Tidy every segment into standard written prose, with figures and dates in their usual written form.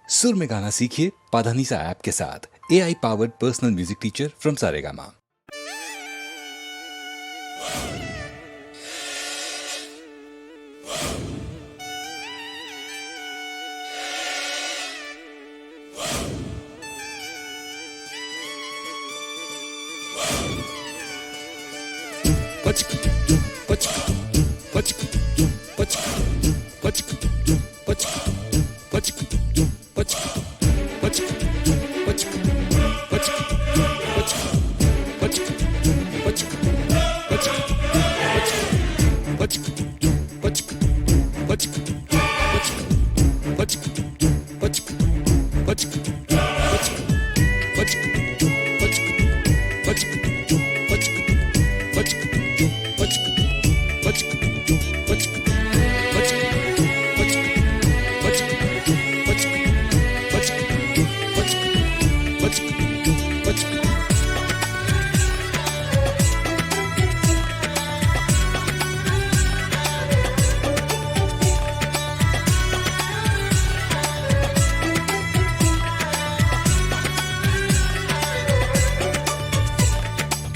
सुर में गाना सीखिए पाधानीसा ऐप के साथ। AI powered personal music teacher from Saregama.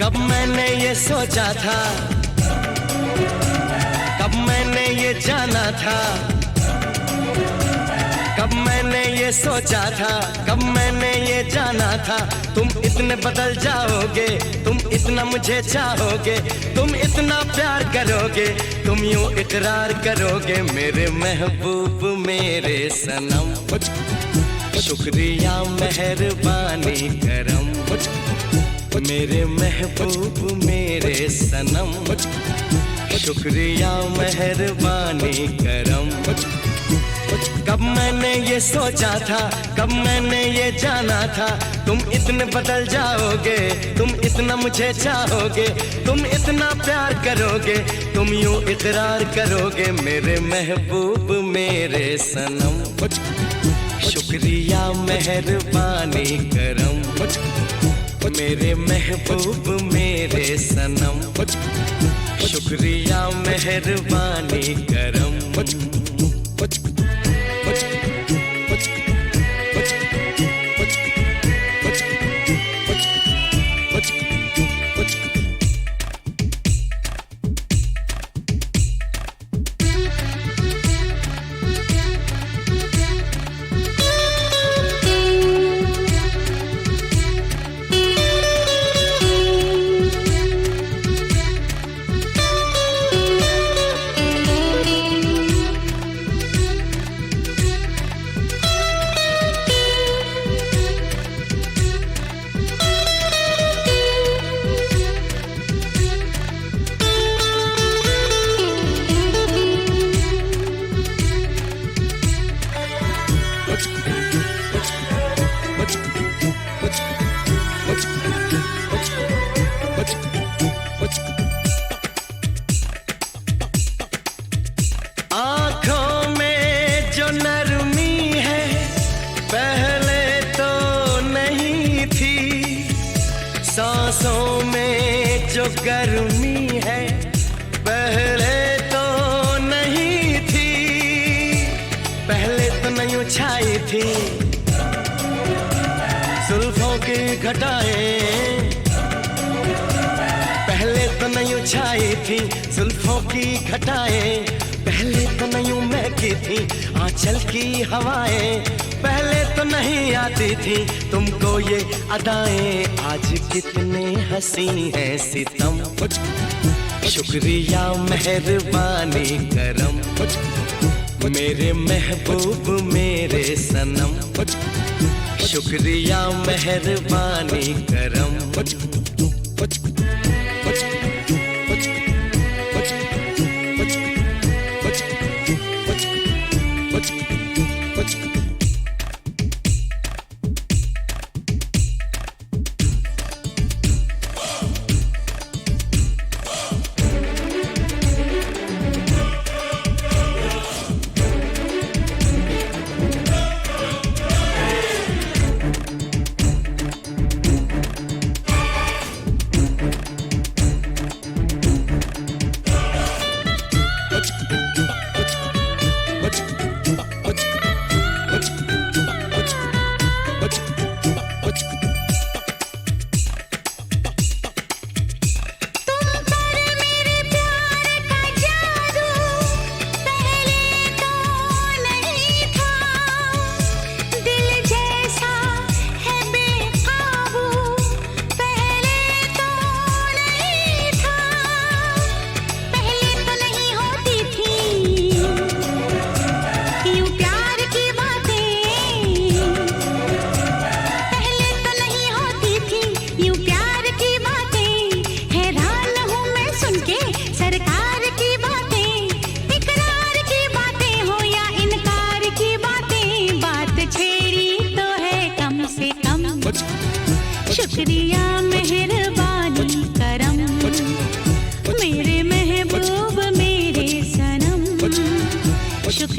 कब मैंने ये सोचा था, कब मैंने ये जाना था, कब मैंने ये सोचा था, कब मैंने ये जाना था। तुम इतने बदल जाओगे, तुम इतना मुझे चाहोगे, तुम इतना प्यार करोगे, तुम यूं इकरार करोगे मेरे महबूब मेरे सनम। शुक्रिया मेहरबानी करम मेरे महबूब मेरे सनम। शुक्रिया मेहरबानी करम। कब मैंने ये सोचा था, कब मैंने ये जाना था, तुम इतने बदल जाओगे, तुम इतना मुझे चाहोगे, तुम इतना प्यार करोगे, तुम यूं इकरार करोगे मेरे महबूब मेरे सनम। शुक्रिया मेहरबानी करम मेरे महबूब मेरे सनम। शुक्रिया मेहरबानी करम। आँखों में जो नरमी है पहले तो नहीं थी, सांसों में जो गर्मी है पहले तो नहीं थी, पहले तो नहीं छाई थी जुल्फों की घटाएं, पहले तो नहीं छाई थी जुल्फों की घटाएं, पहले तो नहीं महकी थी आंचल की हवाएं, पहले तो नहीं आती थी तुमको ये अदाएं, आज कितने हंसी हैं सितम। शुक्रिया मेहरबानी करम मेरे महबूब मेरे सनम। शुक्रिया मेहरबानी करम।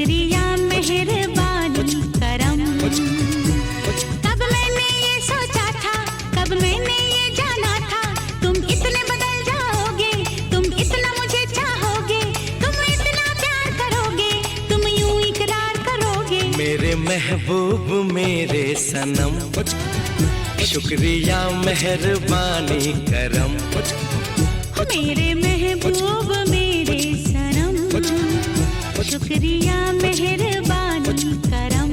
शुक्रिया मेहरबानी करम। कब मैंने ये सोचा था, कब मैंने ये जाना था, तुम इतने बदल जाओगे, तुम इतना मुझे चाहोगे, तुम इतना प्यार करोगे, तुम यूं इकरार करोगे। मेरे महबूब मेरे सनम, शुक्रिया मेहरबानी करम। मेरे महबूब मेरे सनम, शुक्रिया मेहरबानी करम।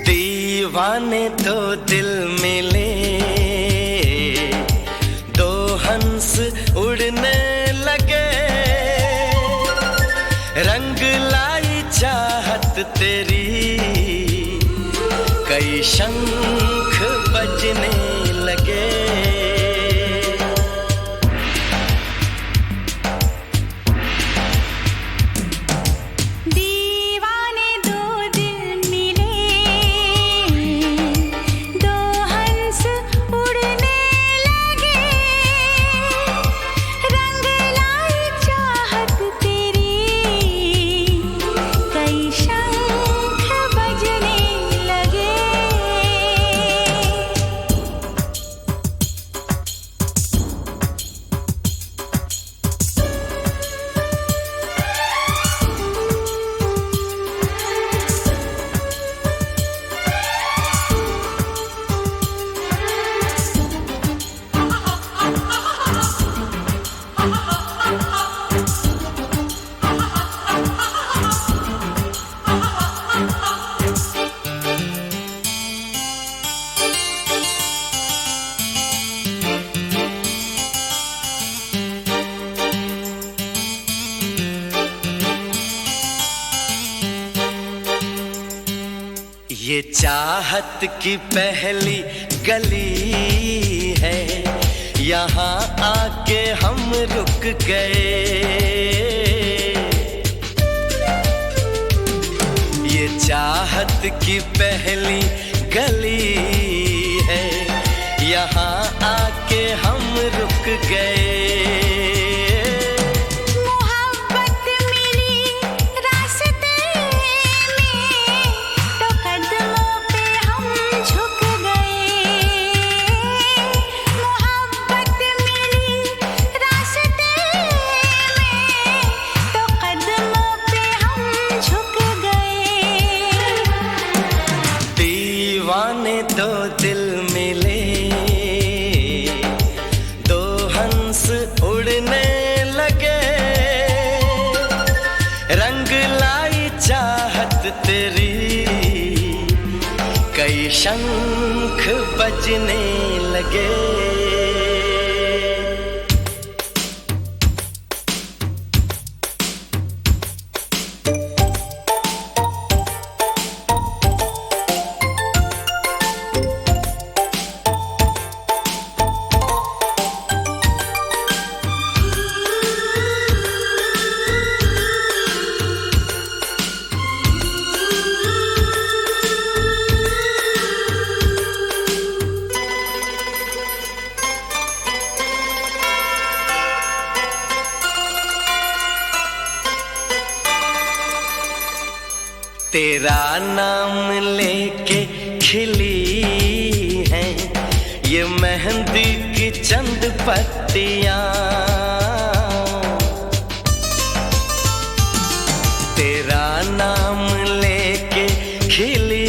दीवाने दो दिल मिले, दो हंस उड़ने लगे, रंग लाई चाहत तेरी, कई शंख बजने लगे। ये चाहत की पहली गली है, यहाँ आके हम रुक गए। ये चाहत की पहली गली है, यहाँ आके हम रुक गए। दो दिल मिले, दो हंस उड़ने लगे, रंग लाई चाहत तेरी, कई शंख बजने लगे। तेरा नाम लेके खिली है ये मेहंदी की चंद पत्तियां, तेरा नाम लेके खिली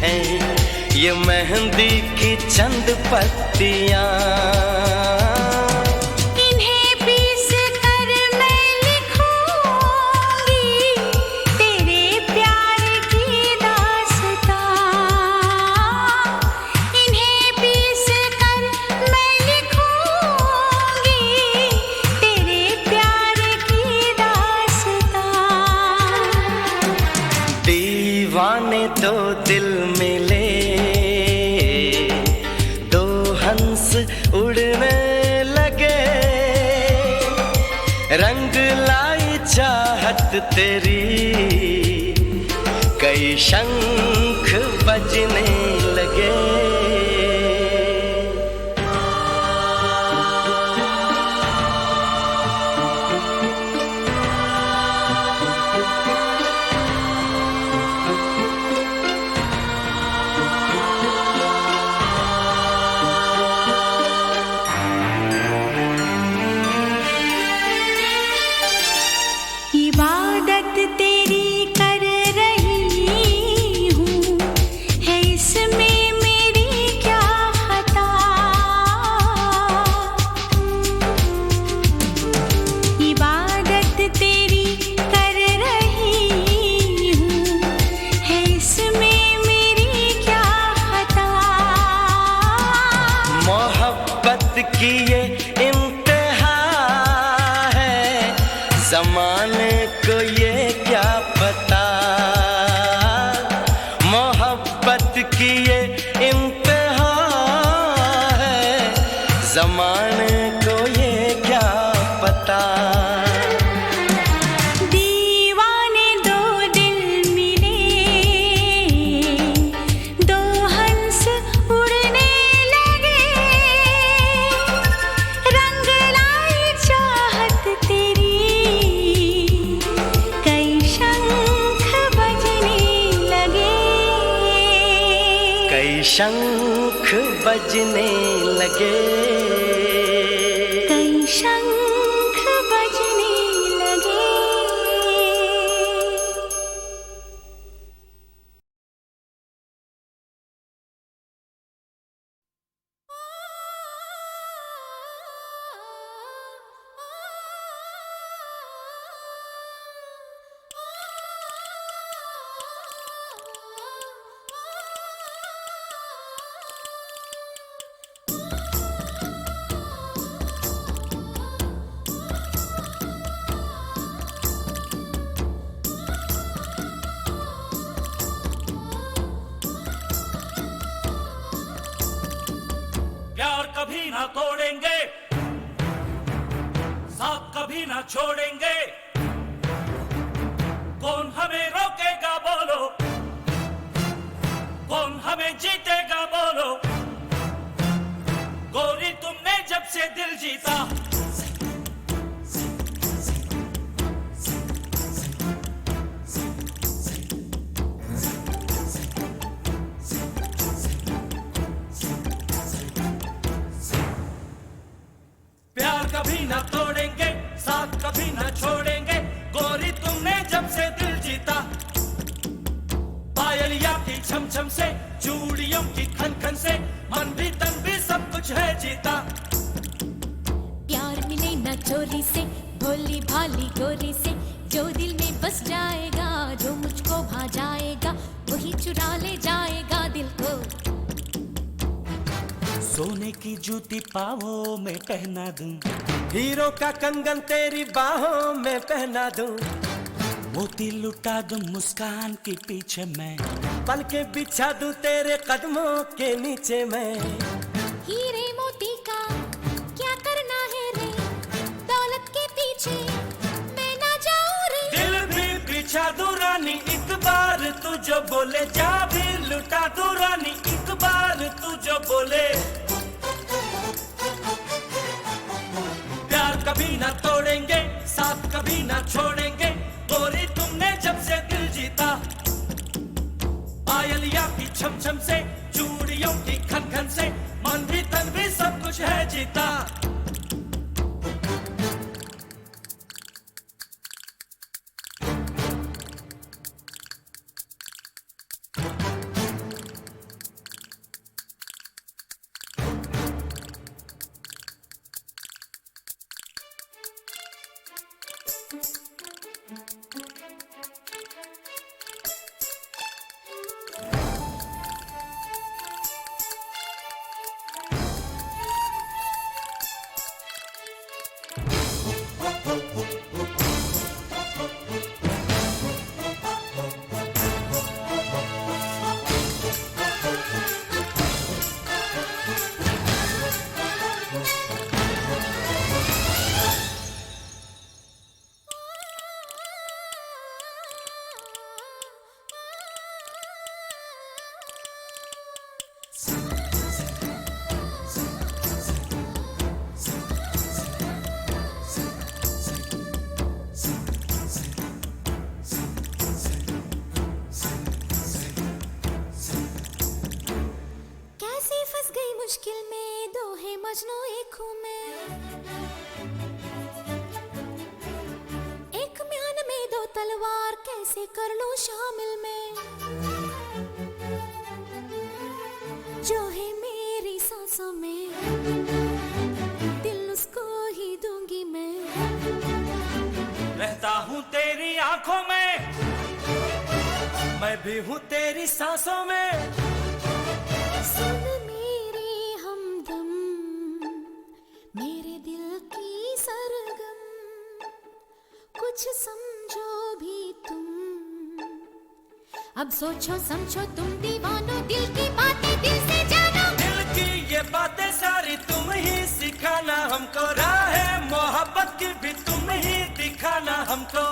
है ये मेहंदी की चंद पत्तियां। दीवाने दो दिल मिले, दो हंस उड़ने लगे, रंग लाई चाहत तेरी, कई शंख बजने लगे। इबादत तेरी कर रही हूँ, है इसमें मेरी क्या खता। इबादत तेरी कर रही हूँ, है इसमें मेरी क्या खता। मोहब्बत की ये इम्तिहा है, ज़माने को ये क्या पता। मोहब्बत की ये इम्तिहा है, ज़माने को ये क्या पता। दीवाने दो दिल मिले, दो हंस उड़ने लगे, रंग लाई चाहत तेरी, कई शंख बजने लगे। कई शंख बजने लगे। कई शंख बजने लगे। प्यार कभी ना तोड़ेंगे, साथ कभी ना छोड़ेंगे, कौन हमें रोकेगा बोलो, कौन हमें जीतेगा बोलो। गोरी तुमने जब से दिल जीता, प्यार कभी ना तोड़ेंगे, साथ कभी ना छोड़ेंगे, गोरी तुमने जब से दिल जीता। पायलिया की छम छम से, चूड़ियों की खन खन से, मन भी तन भी सब कुछ है जीता। प्यार मिले न चोरी से, भोली भाली गोरी से, जो दिल में बस जाएगा, जो मुझको भा जाएगा, वही चुरा ले जाएगा दिल को। सोने की जूती पाँवों में पहना दूं, हीरो का कंगन तेरी बाहों में पहना दूं, मोती लुटा दूं मुस्कान के पीछे मैं, पल के बिछा दूं तेरे कदमों के नीचे मैं। हीरे मोती का क्या करना है रे, दौलत के पीछे मैं ना जाऊं रे। दिल भी बिछा दूं रानी, एक बार तू जो बोले, जा भी लुटा दूं रानी, एक बार तू जो बोले। प्यार कभी ना तोड़ेंगे, साथ कभी ना छोड़ेंगे, गोरी तुमने जब से दिल जीता। छम से, चूड़ियों की खन खन से, मन भी तन भी सब कुछ है जीता। कैसे फंस गई मुश्किल में, दो है मजनू एक हूँ मैं। एक म्यान में दो तलवार, कैसे कर लूं शामिल मैं। जो है मेरी सांसों में, दिल उसको ही दूंगी मैं। रहता हूँ तेरी आंखों में, मैं भी हूँ तेरी सांसों में। सुन मेरी हमदम, मेरे दिल की सरगम, कुछ समझो भी तुम। अब सोचो समझो तुम दीवानो, दिल की बातें दिल से जानो। दिल की ये बातें सारी तुम ही सिखाना हमको, राह मोहब्बत की भी तुम ही दिखाना हमको।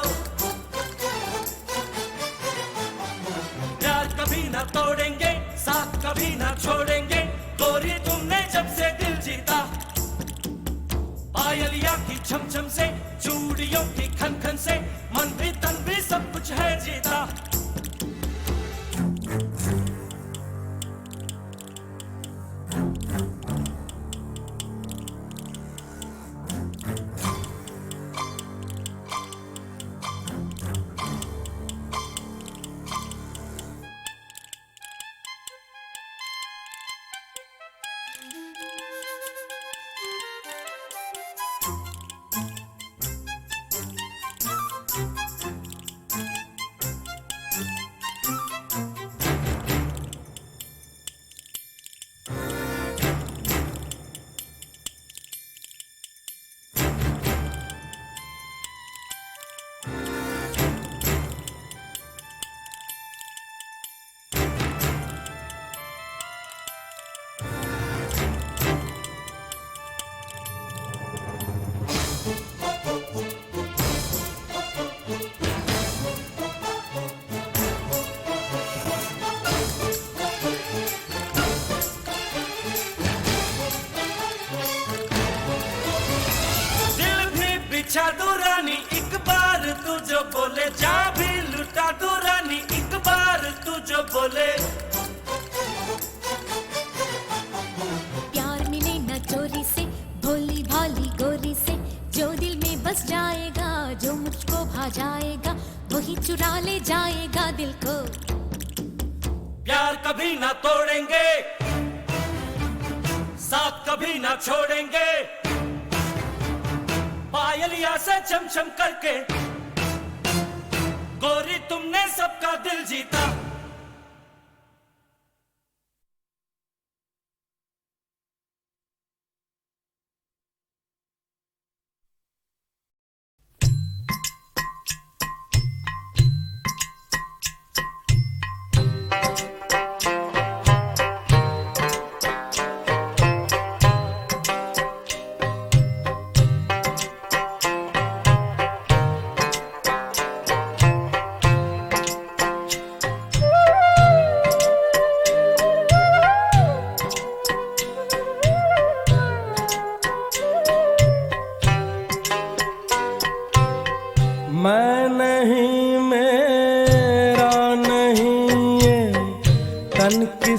प्यार कभी ना तोड़ेंगे, साथ कभी ना छोड़ेंगे, गोरी तुमने जब से दिल जीता। पायलिया की छम छम से, चूड़ियों की खन खन से, मन भी तन भी सब कुछ है जीता। बिछा दो रानी एक बार तू जो बोले, जा भी लुटा दो रानी एक बार तू जो बोले। प्यार मिले न चोरी से, भोली भाली गोरी से, जो दिल में बस जाएगा, जो मुझको भा जाएगा, वही चुरा ले जाएगा दिल को। प्यार कभी ना तोड़ेंगे, साथ कभी ना छोड़ेंगे, पायलिया से चमचम करके, गोरी तुमने सबका दिल जीता।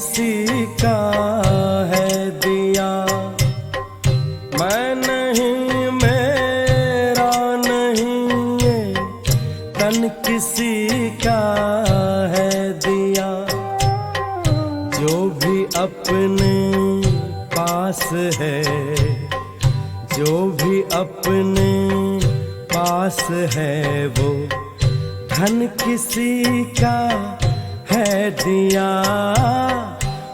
किसी का है दिया। मैं नहीं, मेरा नहीं, ये तन किसी का है दिया। जो भी अपने पास है, जो भी अपने पास है, वो धन किसी का है दिया।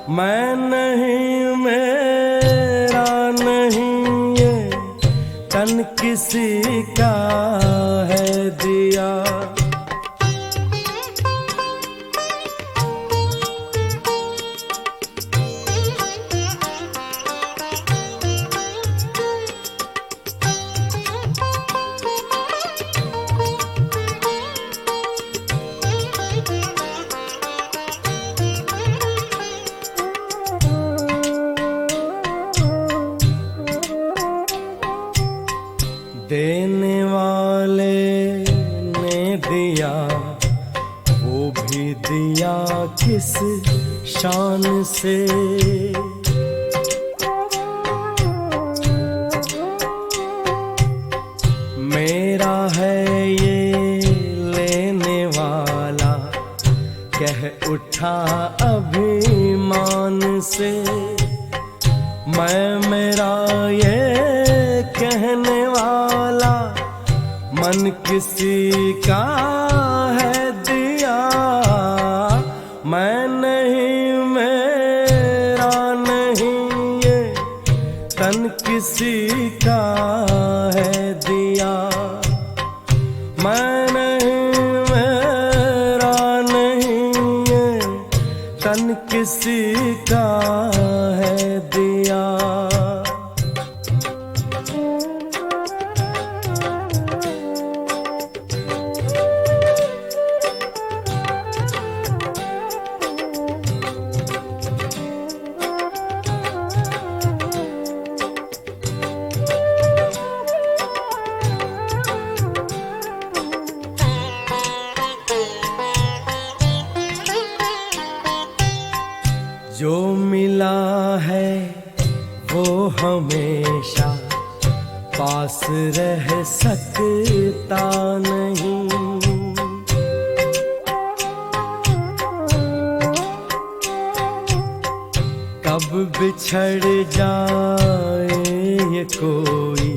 मैं नहीं, मेरा नहीं, ये तन किसी का है दिया। देने वाले ने दिया, वो भी दिया किस शान से। मेरा है ये लेने वाला, कह उठा अभिमान से। मैं मेरा ये कहने वाला, मन किसी का है दिया। मैं नहीं, मेरा नहीं, ये तन किसी का है दिया। मैं नहीं, मेरा नहीं, ये तन किसी का है दिया। जो मिला है वो हमेशा पास रह सकता नहीं। कब बिछड़ जाए ये कोई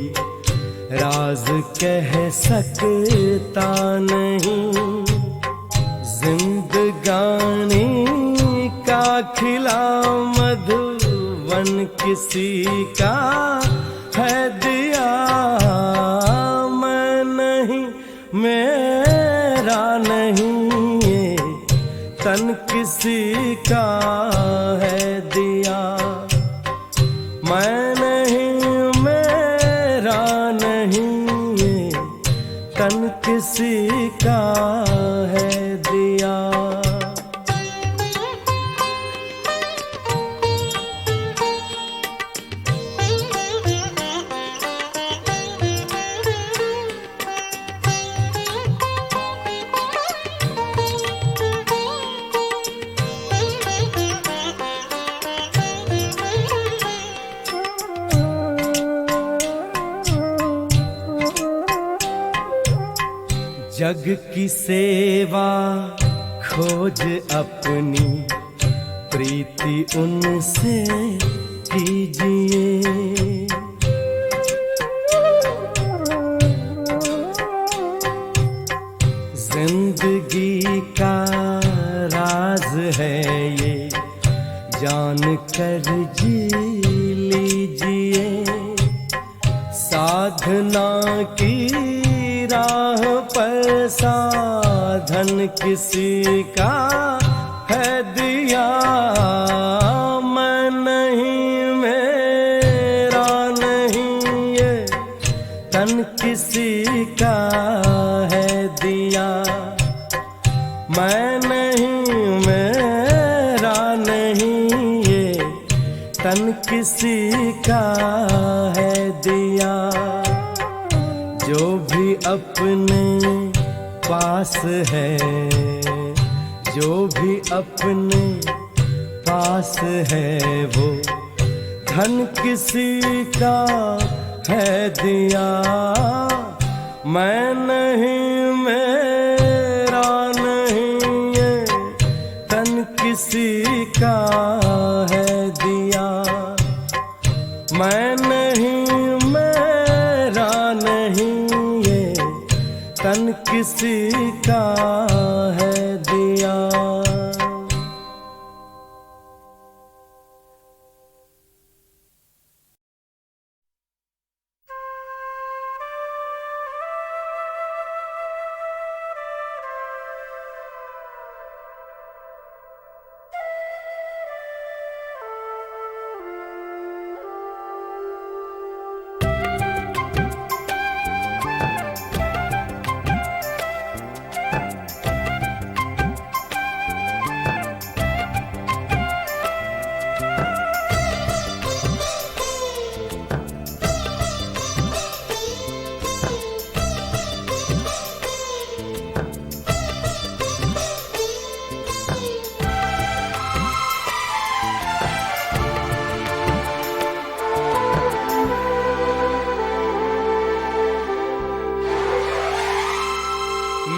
राज कह सकता नहीं। जिंदगानी का खिला मधुवन किसी का है दिया। मैं नहीं, मेरा नहीं, ये तन किसी का है दिया। मैं नहीं, मेरा नहीं, ये तन किसी का है दिया। जग की सेवा खोज अपनी, प्रीति उनसे कीजिए। जिंदगी का राज है ये, जान कर जी लीजिए। साधना की राह पर साधन किसी का है दिया। मैं नहीं, मेरा नहीं, ये तन किसी का है दिया। मैं नहीं, मेरा नहीं, ये तन किसी का है दिया। जो भी अपने पास है, जो भी अपने पास है वो धन किसी का है दिया, मैं नहीं मेरा नहीं ये तन किसी का है दिया, मैं नहीं मेरा नहीं ये तन किसी का है दिया।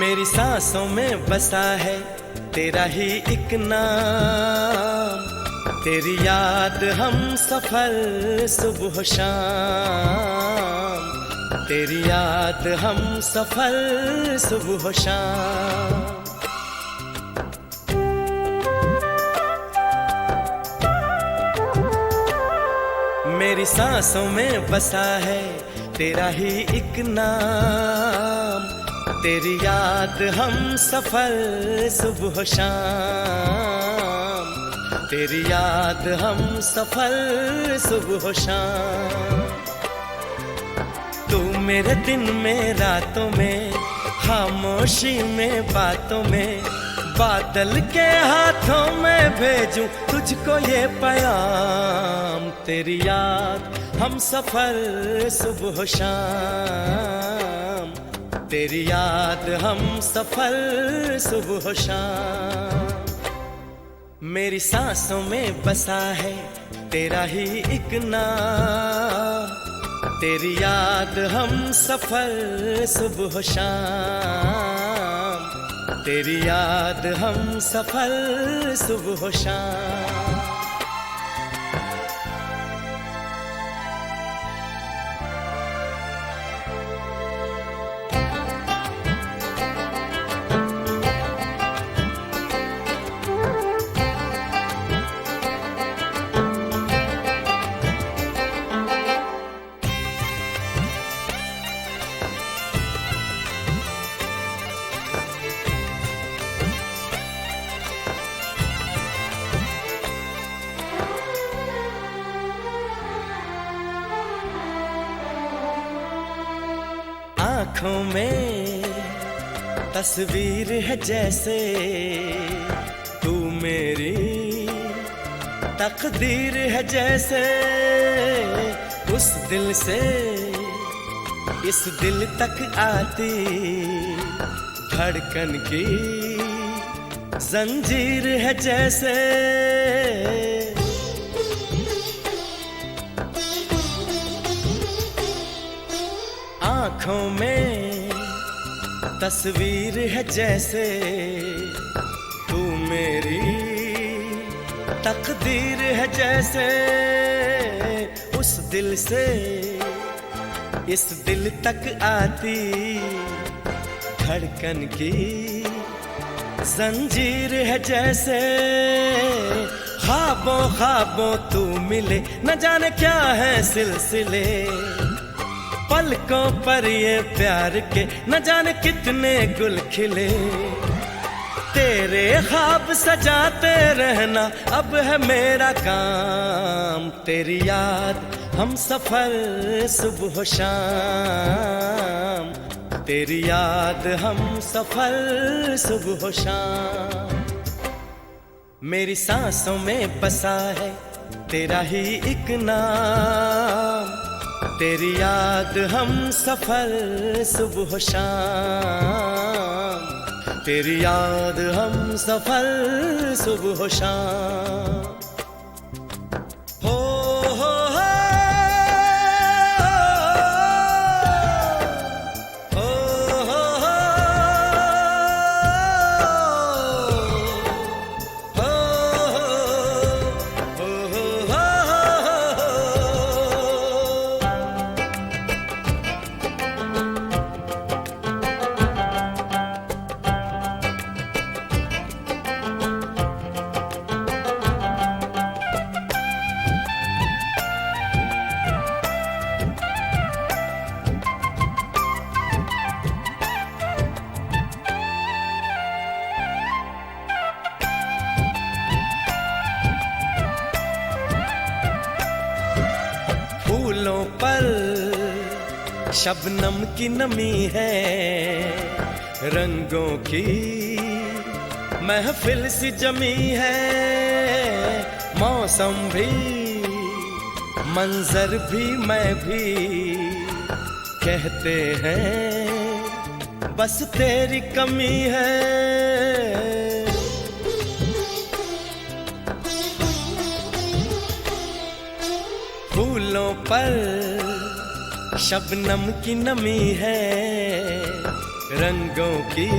मेरी सांसों में बसा है तेरा ही एक नाम, तेरी याद हम सफर सुबह शाम, तेरी याद हम सफर सुबह शाम। मेरी सांसों में बसा है तेरा ही एक नाम, तेरी याद हम सफर सुबह शाम, तेरी याद हम सफर सुबह शाम। तू मेरे दिन में रातों में, खामोशी में बातों में, बादल के हाथों में भेजूं तुझको ये पैगाम, तेरी याद हम सफर सुबह शाम, तेरी याद हम सफर सुबह शाम। मेरी सांसों में बसा है तेरा ही एक नाम, तेरी याद हम सफर सुबह शाम, तेरी याद हम सफर सुबह शाम। आँखों में तस्वीर है जैसे तू मेरी तकदीर है जैसे, उस दिल से इस दिल तक आती धड़कन की जंजीर है जैसे। आँखों में तस्वीर है जैसे तू मेरी तकदीर है जैसे, उस दिल से इस दिल तक आती धड़कन की जंजीर है जैसे। ख्वाबों ख्वाबों तू मिले न जाने क्या है सिलसिले, पलकों पर ये प्यार के न जाने कितने गुल खिले। तेरे ख्वाब सजाते रहना अब है मेरा काम, तेरी याद हम सफर सुबह शाम, तेरी याद हम सफर सुबह शाम। मेरी सांसों में बसा है तेरा ही एक नाम, तेरी याद हम सफर सुबह शाम, तेरी याद हम सफर सुबह शाम। फूलों पर शबनम की नमी है, रंगों की महफिल सी जमी है। मौसम भी मंजर भी मैं भी कहते हैं बस तेरी कमी है। फूलों पर शबनम की नमी है, रंगों की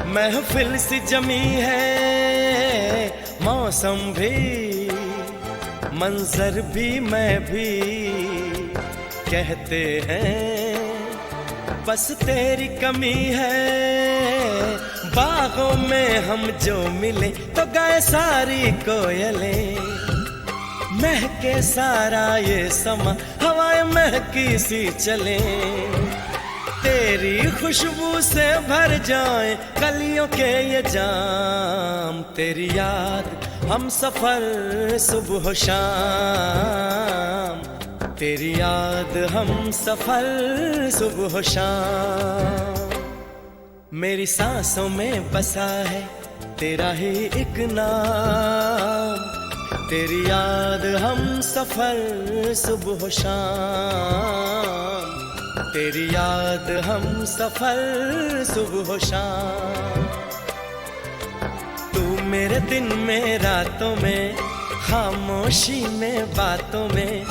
महफिल सी जमी है। मौसम भी मंजर भी मैं भी कहते हैं बस तेरी कमी है। बागों में हम जो मिले तो गाए सारी कोयलें, महके सारा ये समा हवाएं महकी सी चले। तेरी खुशबू से भर जाए कलियों के ये जाम, तेरी याद हम सफर सुबह शाम, तेरी याद हम सफर सुबह शाम। मेरी सांसों में बसा है तेरा ही एक नाम, तेरी याद हम सफर सुबह शाम, तेरी याद हम सफर सुबह शाम। तू मेरे दिन में रातों में, खामोशी में बातों में,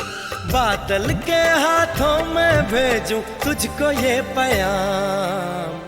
बादल के हाथों में भेजूं तुझको ये पैगाम।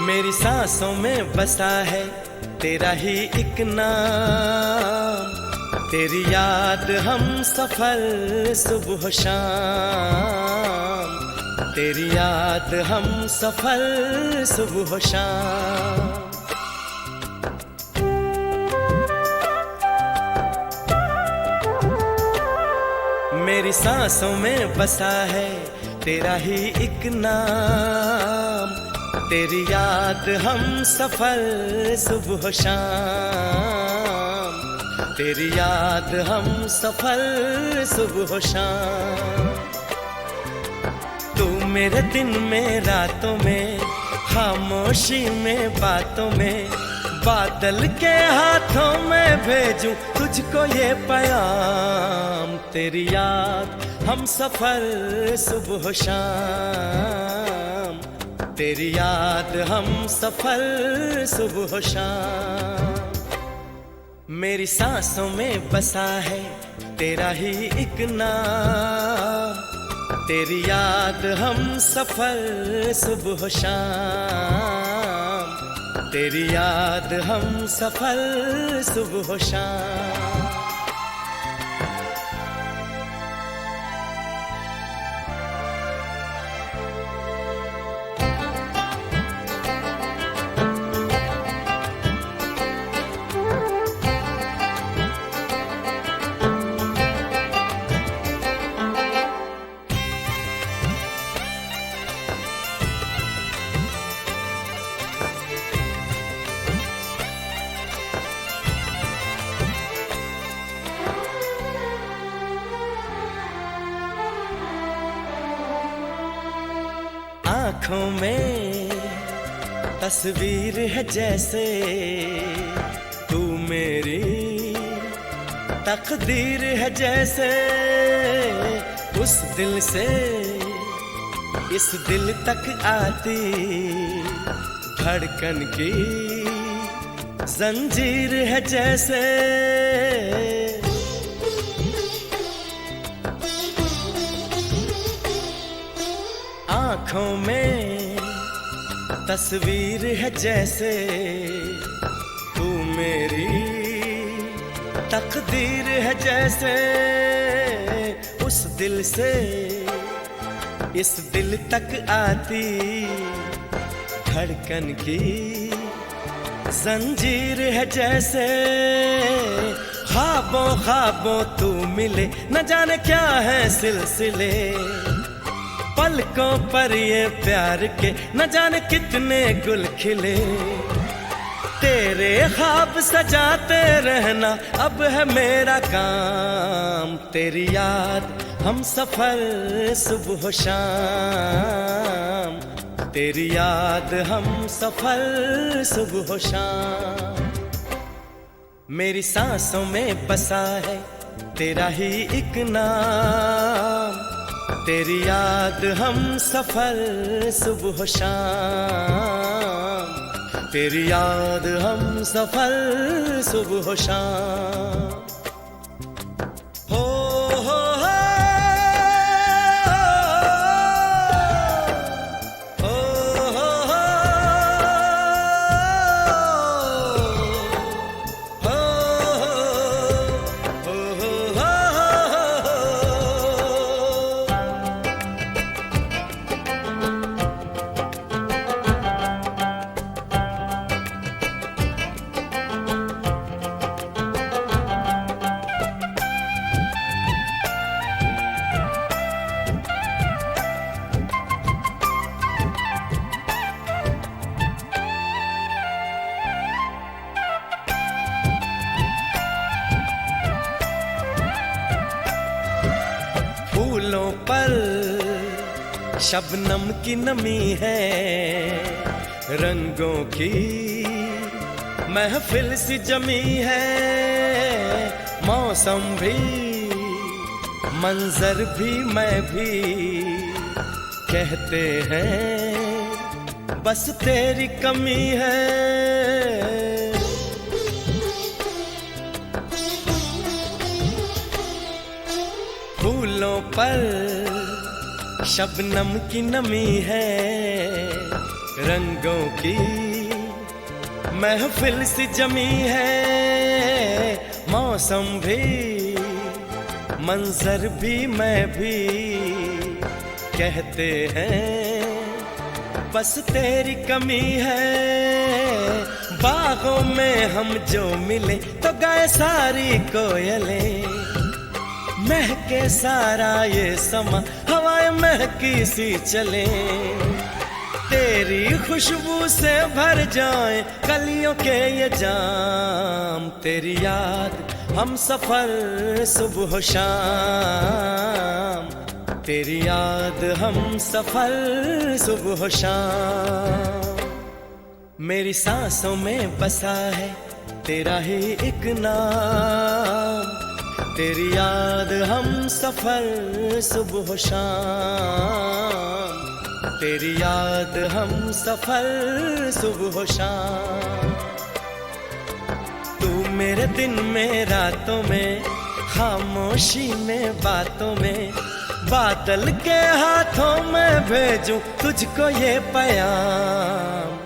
मेरी सांसों में बसा है तेरा ही एक नाम, तेरी याद हम सफर सुबह शाम, तेरी याद हम सफर सुबह शाम। मेरी सांसों में बसा है तेरा ही एक नाम, तेरी याद हम सफर सुबह शाम, तेरी याद हम सफर सुबह शाम। तू मेरे दिन में रातों में, खामोशी में बातों में, बादल के हाथों में भेजूं तुझको ये पैगाम। तेरी याद हम सफर सुबह शाम, तेरी याद हम सफर सुबह शाम। मेरी सांसों में बसा है तेरा ही एक नाम, तेरी याद हम सफर सुबह शाम, तेरी याद हम सफर सुबह शाम। आँखों में तस्वीर है जैसे तू मेरी तकदीर है जैसे उस दिल से इस दिल तक आती धड़कन की जंजीर है जैसे आँखों में तस्वीर है जैसे तू मेरी तकदीर है जैसे उस दिल से इस दिल तक आती धड़कन की जंजीर है जैसे ख्वाबों ख्वाबों तू मिले न जाने क्या है सिलसिले पलकों पर ये प्यार के न जाने कितने गुल खिले तेरे ख्वाब सजाते रहना अब है मेरा काम तेरी याद हम सफर सुबह शाम तेरी याद हम सफर सुबह शाम मेरी सांसों में बसा है तेरा ही एक नाम तेरी याद हम सफर सुबह शाम तेरी याद हम सफर सुबह शाम फूलों पर शबनम की नमी है रंगों की महफिल सी जमी है मौसम भी मंजर भी मैं भी कहते हैं बस तेरी कमी है फूलों पर शबनम की नमी है रंगों की महफिल सी जमी है मौसम भी मंजर भी मैं भी कहते हैं बस तेरी कमी है बागों में हम जो मिले तो गाए सारी कोयलें महके सारा ये समा हवाएं महकी सी चले तेरी खुशबू से भर जाए कलियों के ये जाम तेरी याद हम सफर सुबह शाम तेरी याद हम सफर सुबह शाम मेरी सांसों में बसा है तेरा ही एक नाम तेरी याद हम सफर सुबह शाम तेरी याद हम सफर सुबह शाम तू मेरे दिन में रातों में खामोशी में बातों में बादल के हाथों में भेजूं तुझको ये पैगाम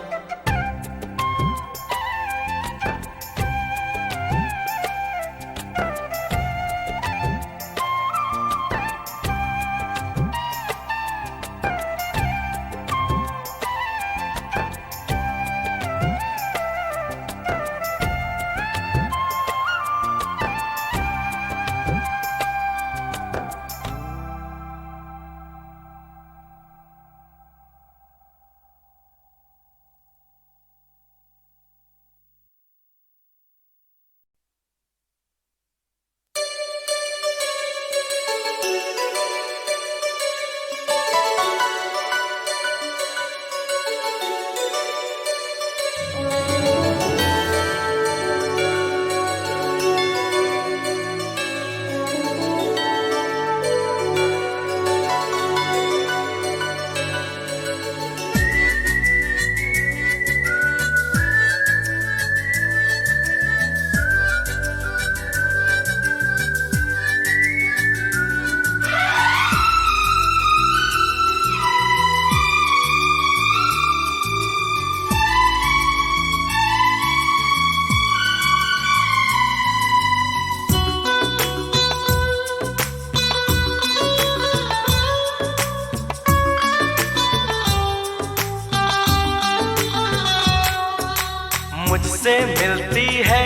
मुझसे मिलती है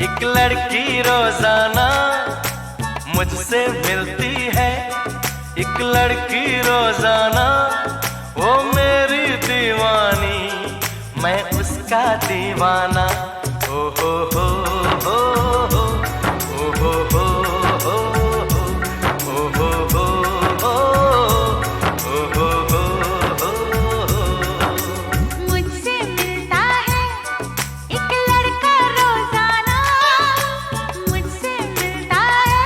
एक लड़की रोजाना, मुझसे मिलती है एक लड़की रोजाना। वो मेरी दीवानी, मैं उसका दीवाना। ओ हो हो हो हो, ओ हो हो हो हो, ओ हो हो हो, ओ हो हो हो। मुझसे मिलता है एक लड़का रोजाना, मुझसे मिलता है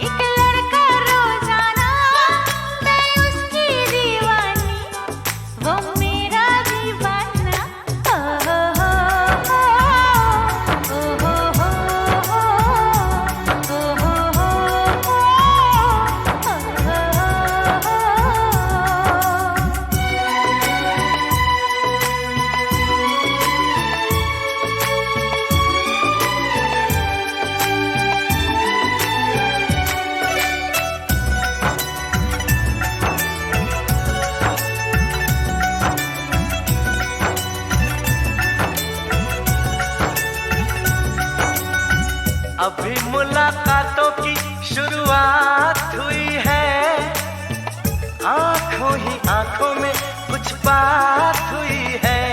एक लड़का रोजाना। मैं उसकी दीवानी, वो मेरा दीवाना। ओ हो हो हो, ओ हो हो हो, ओ हो हो हो, ओ हो हो। अभी मुलाकातों की शुरुआत हुई है, आंखों ही आंखों में कुछ बात हुई है।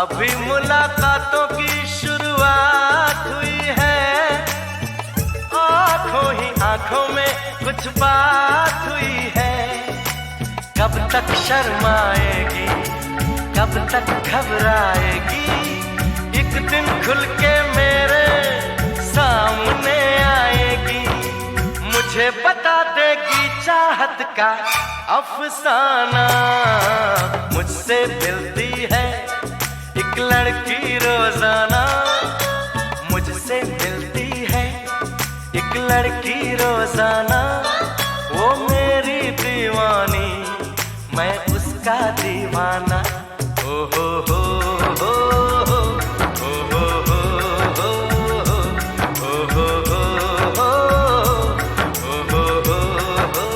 अभी मुलाकातों की शुरुआत हुई है, आंखों ही आंखों में कुछ बात हुई है। कब तक शर्माएगी, कब तक घबराएगी, एक दिन खुल के मेरे सामने आएगी। मुझे बता देगी चाहत का अफसाना। मुझसे मिलती है एक लड़की रोजाना, मुझसे मिलती है एक लड़की रोजाना। वो मेरी दीवानी, मैं उसका दीवाना। ओ हो हो हो हो, ओ हो हो हो हो, ओ हो हो हो, ओ हो हो हो।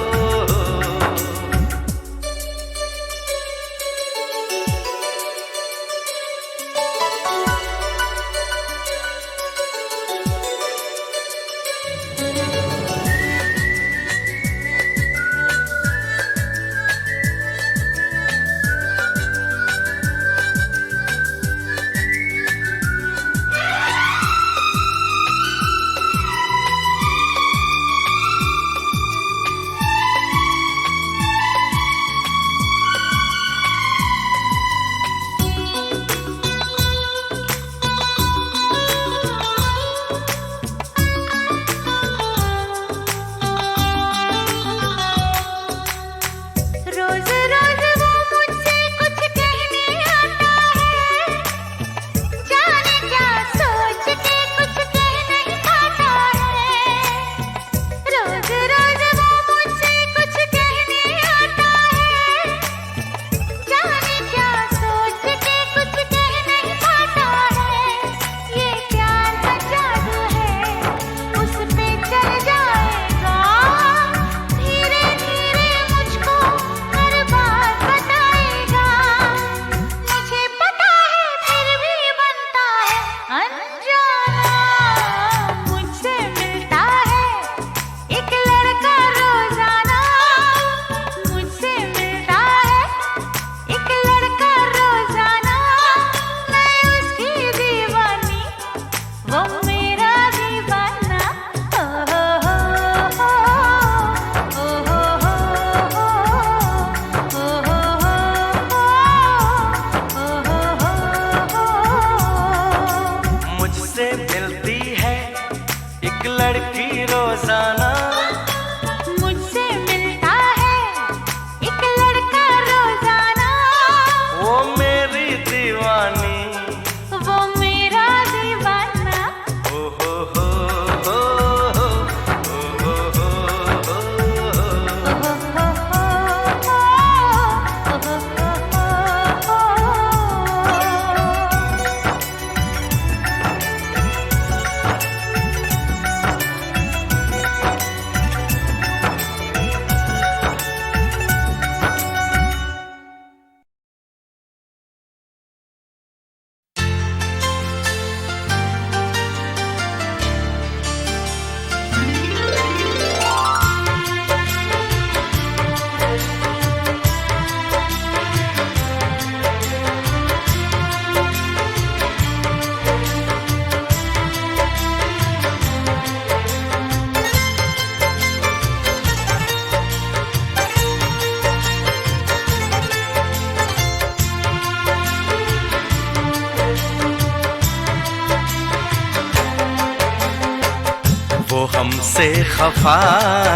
हमसे खफा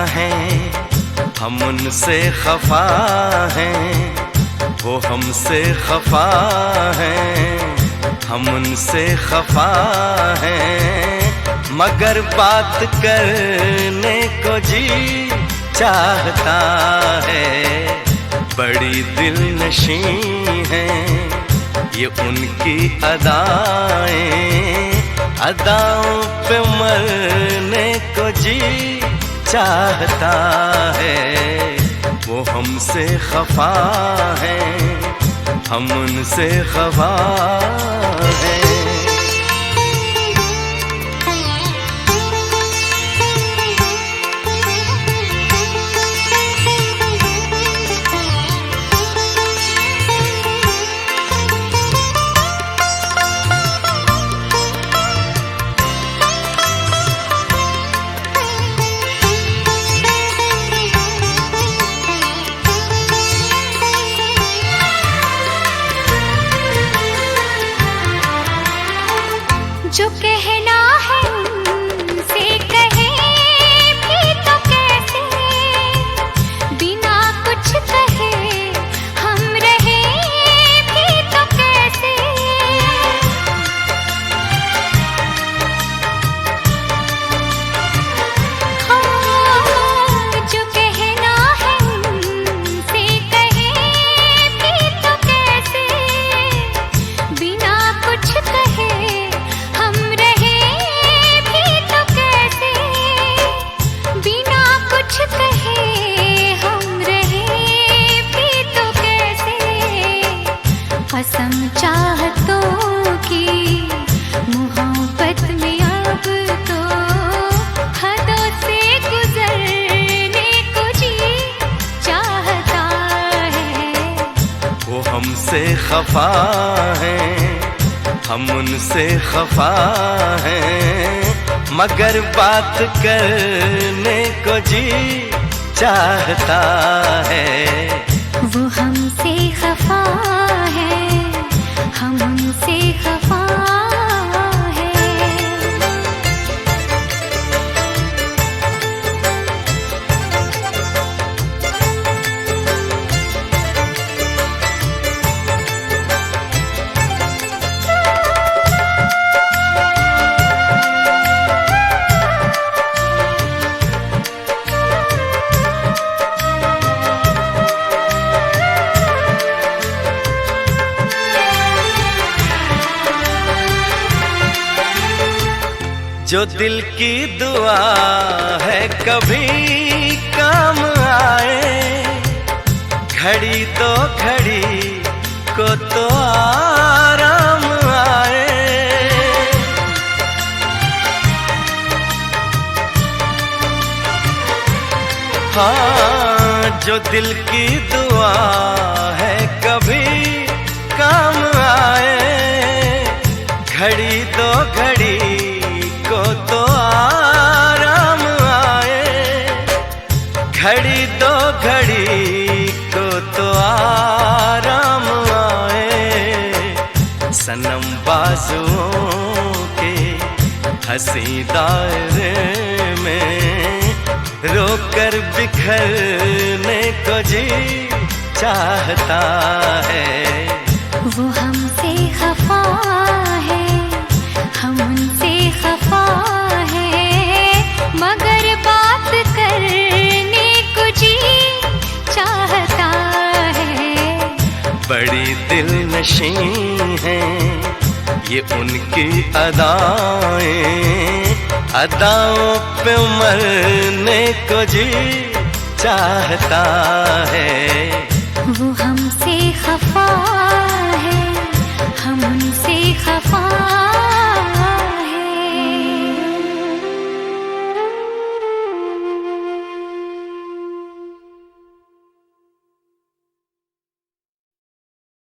हैं, हम उनसे खफा हैं, वो हमसे खफा हैं, हम उनसे खफा हैं, मगर बात करने को जी चाहता है। बड़ी दिलनशी हैं ये उनकी अदाएं, अदाओं पे मरने को जी चाहता है। वो हमसे खफा हैं, हम उनसे खफा हैं। जो कहना है उनसे कहे भी तो कैसे, बिना कुछ कहे हम रहे भी तो कैसे। हाँ, जो कहना है उनसे कहे भी तो कैसे, बिना कुछ कहे कसम चाहतों की मोहब्बत में अब तो हदों से गुजरने को जी चाहता है। वो हमसे खफा हैं, हम उनसे खफा हैं, मगर बात करने को जी चाहता है। वो हमसे खफा है, हम उनसे खफा है। जो दिल की दुआ है कभी काम आए, घड़ी तो घड़ी को तो आराम आए। हाँ, जो दिल की दुआ है कभी काम आए, घड़ी तो घड़ी को तो आराम आए, घड़ी दो घड़ी को तो आराम आए। सनम बाजुओं के हंसी दायरे में रोकर बिखरने को जी चाहता है। वो हमसे खफा है, हम उनसे खफा है, मगर बात करने को जी चाहता है। बड़ी दिलनशी हैं ये उनकी अदाएं, अदाओं पे मरने को जी चाहता है। वो हमसे खफा